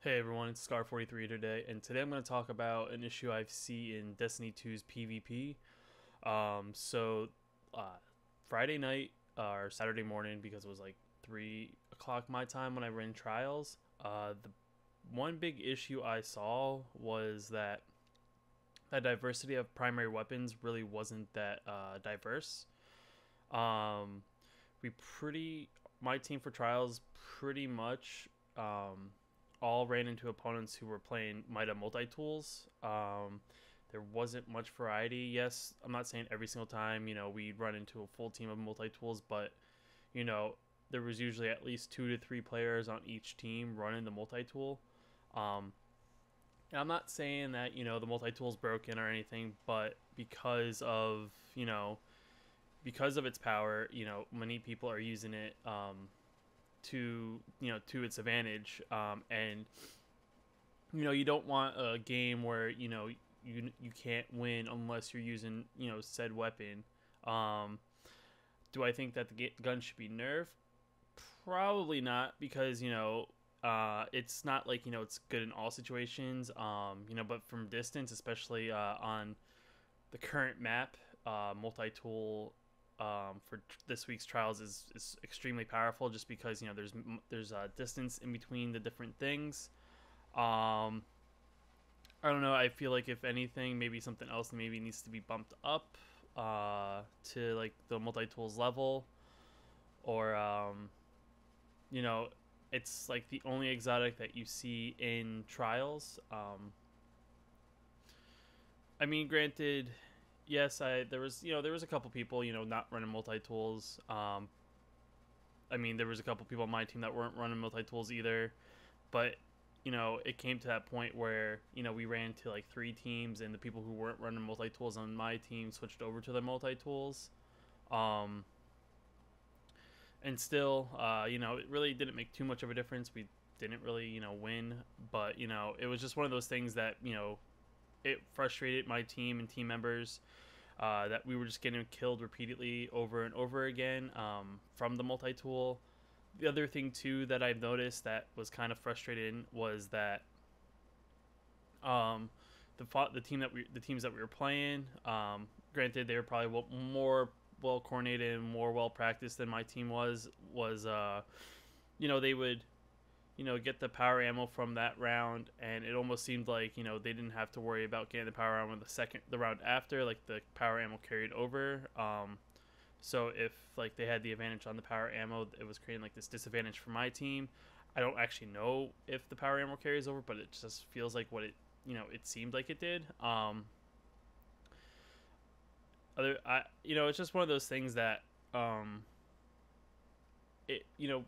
Hey everyone, it's Scar43 today, and today I'm going to talk about an issue I see in Destiny 2's PvP. So, uh, Friday night or Saturday morning, because it was like 3 o'clock my time when I ran trials, the one big issue I saw was that diversity of primary weapons really wasn't that diverse. Um, we pretty my team for trials pretty much all ran into opponents who were playing Mida multi tools. There wasn't much variety. Yes, I'm not saying every single time we'd run into a full team of multi tools, but you know there was usually at least 2 to 3 players on each team running the multi tool. Um, and I'm not saying that the multi tool is broken or anything, but because of its power, many people are using it to its advantage, and you don't want a game where you can't win unless you're using said weapon. Um, do I think that the gun should be nerfed? Probably not, because it's not like it's good in all situations. But from distance, especially on the current map, multi-tool for this week's trials is extremely powerful, just because there's distance in between the different things. Um, I don't know. I feel like if anything, maybe something else maybe needs to be bumped up to like the multi tools level, or you know, it's like the only exotic that you see in trials. I mean, granted, yes, I there was a couple people not running multi tools. I mean, there was a couple people on my team that weren't running multi tools either, but it came to that point where we ran to like 3 teams, and the people who weren't running multi tools on my team switched over to the multi tools. Um, and still, it really didn't make too much of a difference. We didn't really win, but it was just one of those things that it frustrated my team and team members, that we were just getting killed repeatedly over and over again, from the multi tool. The other thing too that I've noticed that was kind of frustrating was that um, the teams that we were playing, granted they were probably more well coordinated and more well practiced than my team was they would get the power ammo from that round, and it almost seemed like they didn't have to worry about getting the power ammo the round after, like the power ammo carried over. So if like they had the advantage on the power ammo, it was creating like this disadvantage for my team. I don't actually know if the power ammo carries over, but it just feels like what it seemed like it did. It's just one of those things that it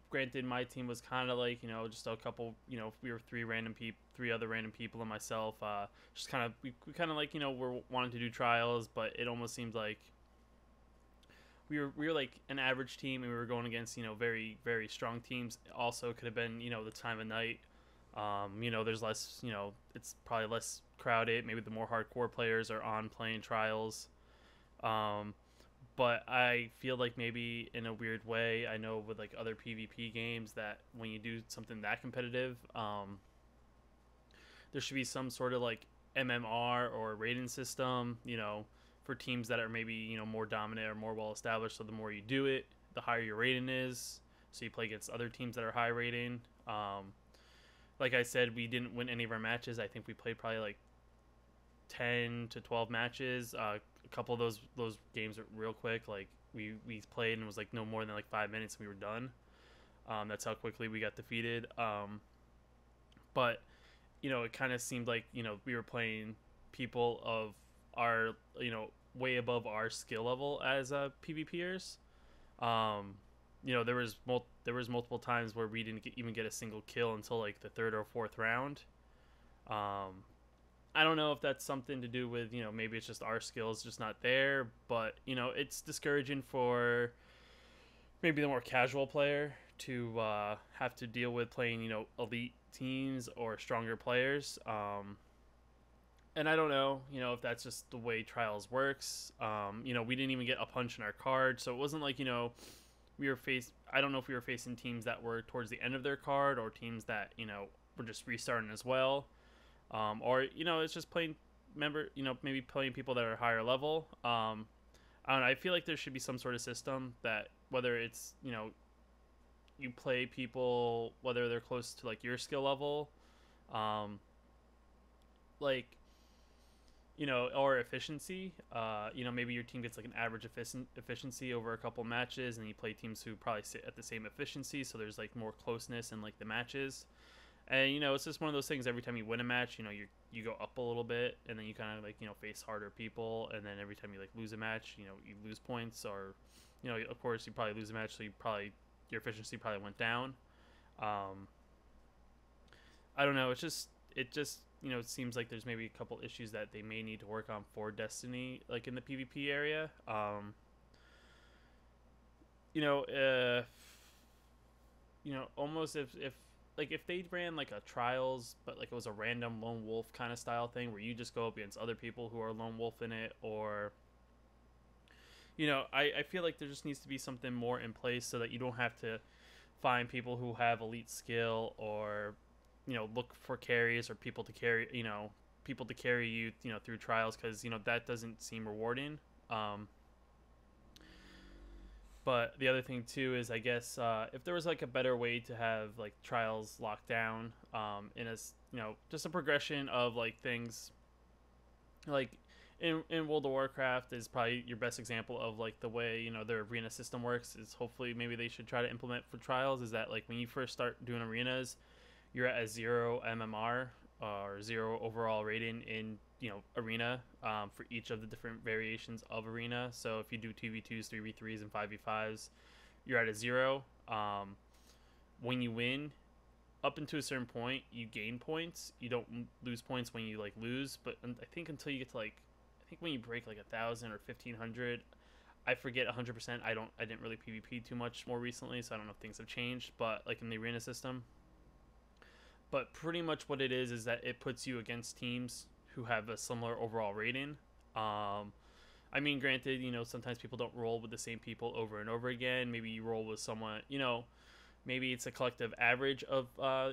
granted my team was kind of like just a couple, we were 3 other random people and myself, just kind of we kind of like we're wanting to do trials, but it almost seemed like we were like an average team, and we were going against very very strong teams. Also could have been the time of night. There's less, it's probably less crowded. Maybe the more hardcore players are on playing trials. Um, but I feel like maybe in a weird way, I know with like other PvP games that when you do something that competitive, there should be some sort of like MMR or rating system, for teams that are maybe more dominant or more well established. So the more you do it, the higher your rating is. So you play against other teams that are high rating. Like I said, we didn't win any of our matches. I think we played probably like 10 to 12 matches. A couple of those games are real quick. Like we played and it was like no more than like 5 minutes and we were done. That's how quickly we got defeated. But it kind of seemed like we were playing people of our way above our skill level as PvPers. Um, there was multiple times where we didn't even get a single kill until like the third or fourth round. Um, I don't know if that's something to do with maybe it's just our skills just not there, but it's discouraging for maybe the more casual player to have to deal with playing elite teams or stronger players. And I don't know, if that's just the way trials works. We didn't even get a punch in our card, so it wasn't like we were faced. I don't know if we were facing teams that were towards the end of their card or teams that or just restarting as well. Or it's just playing maybe playing people that are higher level. I don't know. I feel like there should be some sort of system that whether it's you play people whether they're close to like your skill level, um, like or efficiency. Maybe your team gets like an average efficiency over a couple matches, and you play teams who probably sit at the same efficiency, so there's like more closeness in like the matches. And it's just one of those things. Every time you win a match, you go up a little bit, and then you kind of like face harder people. And then every time you like lose a match, you lose points, or of course you probably lose a match, so your efficiency probably went down. Um, I don't know. It just it seems like there's maybe a couple issues that they may need to work on for Destiny, like in the PvP area. You know, uh, almost if like if they ran like a trials, but like it was a random lone wolf kind of style thing where you just go up against other people who are lone wolf in it, or I feel like there just needs to be something more in place so that you don't have to find people who have elite skill, or look for carries or people to carry you through trials, because that doesn't seem rewarding. um but the other thing too is, I guess, if there was like a better way to have like trials locked down, in a just a progression of like things, like in World of Warcraft is probably your best example of like the way their arena system works. Is hopefully maybe they should try to implement for trials, is that like when you first start doing arenas, you're at a 0 MMR, or 0 overall rating in arena, for each of the different variations of arena. So if you do 2v2s, 3v3s, and 5v5s, you're at a 0. When you win, up until a certain point, you gain points. You don't lose points when you like lose, but I think until you get to like, I think when you break like 1,000 or 1,500, I forget 100%. I didn't really PvP too much more recently, so I don't know if things have changed. But like in the arena system, but pretty much what it is that it puts you against teams who have a similar overall rating. I mean, granted, sometimes people don't roll with the same people over and over again. Maybe you roll with someone, maybe it's a collective average of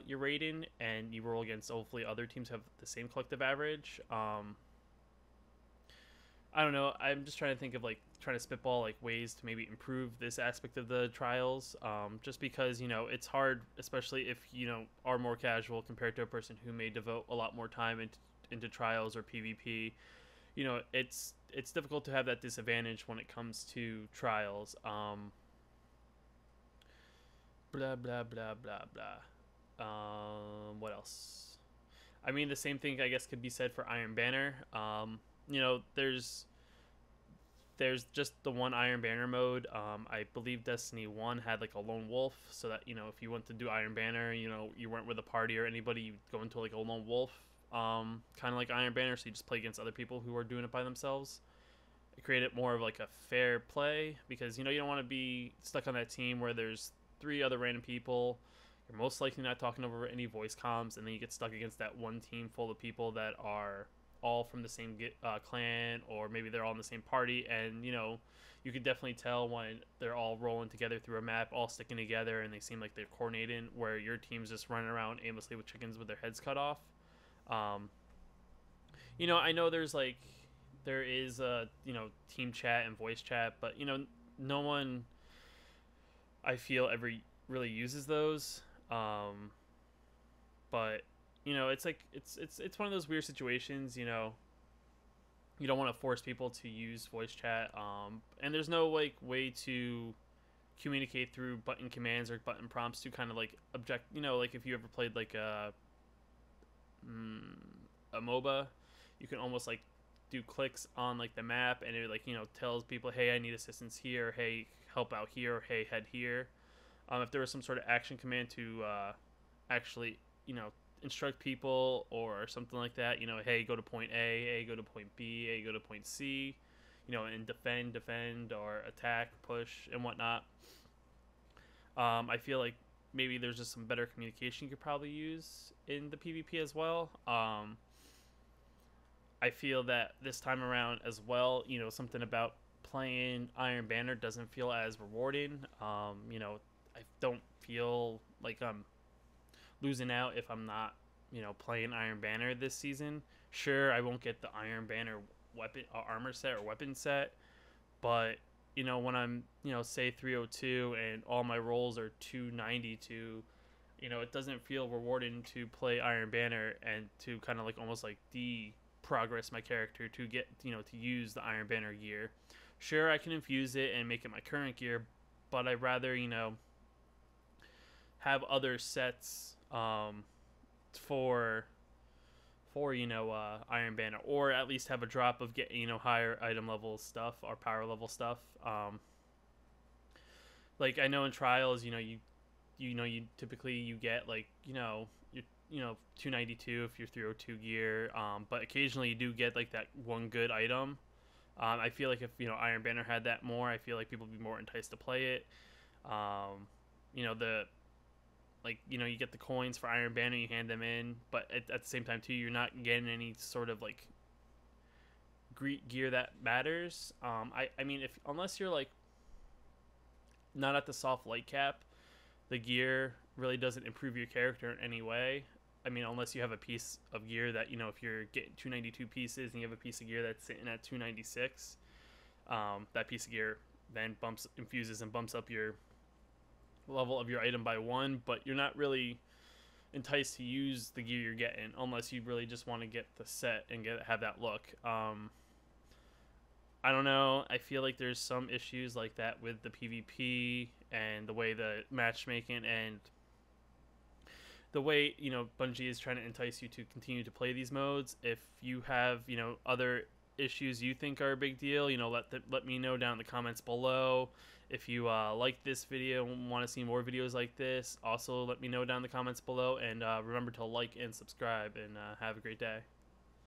your rating, and you roll against hopefully other teams have the same collective average. I don't know. I'm just trying to think of like trying to spitball like ways to maybe improve this aspect of the trials. Just because it's hard, especially if are more casual compared to a person who may devote a lot more time into trials or PvP. It's difficult to have that disadvantage when it comes to trials. Blah blah blah blah blah. What else? I mean, the same thing I guess could be said for Iron Banner. There's just the one Iron Banner mode. I believe Destiny 1 had like a lone wolf, so that if you went to do Iron Banner, you weren't with a party or anybody, you go into like a lone wolf, kind of like Iron Banner, so you just play against other people who are doing it by themselves. It created more of like a fair play, because you don't want to be stuck on that team where there's 3 other random people. You're most likely not talking over any voice comms, and then you get stuck against that one team full of people that are all from the same clan, or maybe they're all in the same party, and you could definitely tell when they're all rolling together through a map, all sticking together, and they seem like they're coordinating, where your team's just running around aimlessly with chickens with their heads cut off. I know there is a team chat and voice chat, but no one, I feel, ever really uses those. But it's like it's one of those weird situations. You don't want to force people to use voice chat, and there's no like way to communicate through button commands or button prompts to kind of like object. Like if you ever played like a MOBA, you can almost like do clicks on like the map, and it like tells people, hey, I need assistance here, hey, help out here, or hey, head here. If there was some sort of action command to actually instruct people or something like that, hey, go to point A, go to point B, go to point C, and defend, or attack, push, and whatnot. I feel like maybe there's just some better communication you could probably use in the PvP as well. I feel that this time around as well, something about playing Iron Banner doesn't feel as rewarding. I don't feel like I'm losing out if I'm not, playing Iron Banner this season. Sure, I won't get the Iron Banner weapon armor set or weapon set, but when I'm, say 302 and all my rolls are 292, it doesn't feel rewarding to play Iron Banner and to kind of like almost like progress my character to get, to use the Iron Banner gear. Sure, I can infuse it and make it my current gear, but I'd rather, have other sets for Iron Banner, or at least have a drop of get higher item level stuff or power level stuff. Like I know in trials, you typically you get like you 292 if you're 302 gear, but occasionally you do get like that one good item. I feel like if Iron Banner had that more, I feel like people would be more enticed to play it. The you get the coins for Iron Banner, you hand them in, but at the same time too, you're not getting any sort of like gear that matters. I mean, if unless you're like not at the soft light cap, the gear really doesn't improve your character in any way. I mean, unless you have a piece of gear that if you're getting 292 pieces and you have a piece of gear that's sitting at 296, that piece of gear then infuses and bumps up your level of your item by 1, but you're not really enticed to use the gear you're getting unless you really just want to get the set and have that look. I don't know. I feel like there's some issues like that with the PvP and the way the matchmaking and the way Bungie is trying to entice you to continue to play these modes. If you have other issues you think are a big deal, let me know down in the comments below. If you like this video and want to see more videos like this, also let me know down in the comments below, and remember to like and subscribe, and have a great day.